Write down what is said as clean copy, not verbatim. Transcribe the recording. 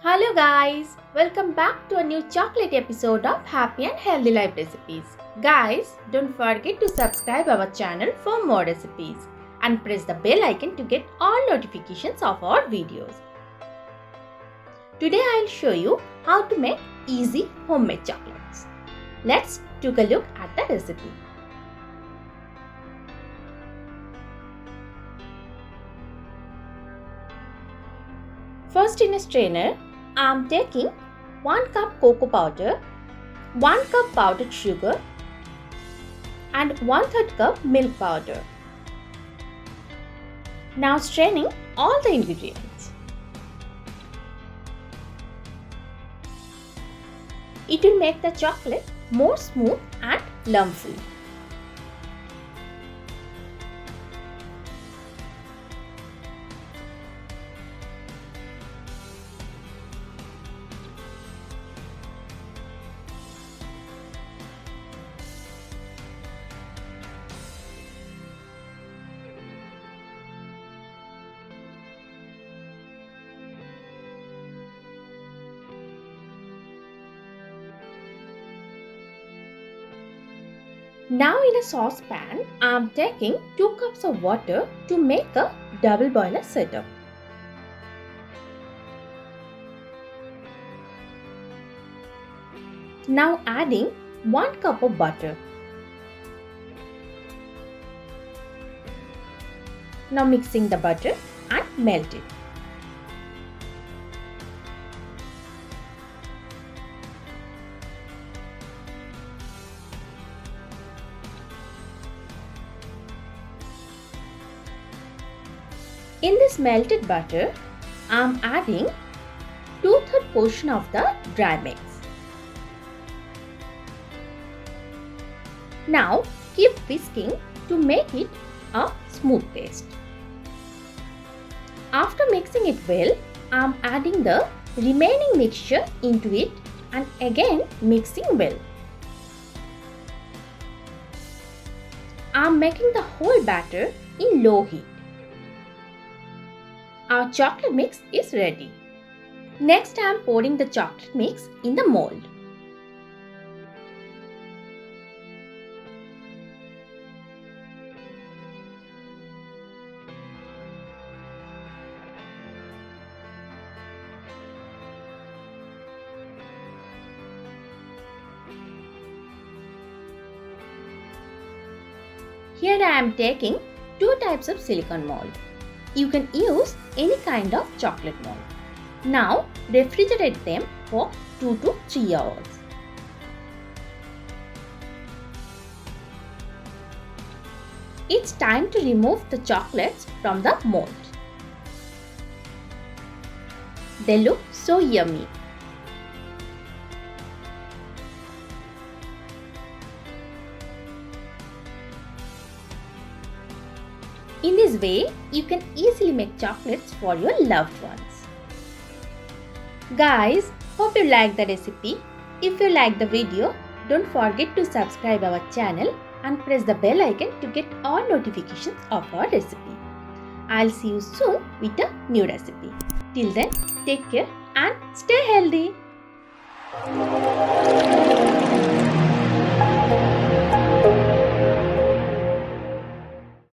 Hello guys, welcome back to a new chocolate episode of Happy and Healthy Life Recipes. Guys, don't forget to subscribe our channel for more recipes and press the bell icon to get all notifications of our videos. Today I'll show you how to make easy homemade chocolates. Let's take a look at the recipe. First, in a strainer, I am taking 1 cup cocoa powder, 1 cup powdered sugar and 1/3 cup milk powder. Now straining all the ingredients. It will make the chocolate more smooth and lump-free. Now in a saucepan, I am taking 2 cups of water to make a double boiler setup. Now adding 1 cup of butter. Now mixing the butter and melt it. In this melted butter, I am adding 2/3 portion of the dry mix. Now keep whisking to make it a smooth paste. After mixing it well, I am adding the remaining mixture into it and again mixing well. I am making the whole batter in low heat. Our chocolate mix is ready. Next, I am pouring the chocolate mix in the mold. Here I am taking 2 types of silicone mold. You can use any kind of chocolate mold. Now refrigerate them for 2 to 3 hours. It's time to remove the chocolates from the mold. They look so yummy. In this way, you can easily make chocolates for your loved ones. Guys, hope you liked the recipe. If you liked the video, don't forget to subscribe our channel and press the bell icon to get all notifications of our recipe. I'll see you soon with a new recipe. Till then, take care and stay healthy.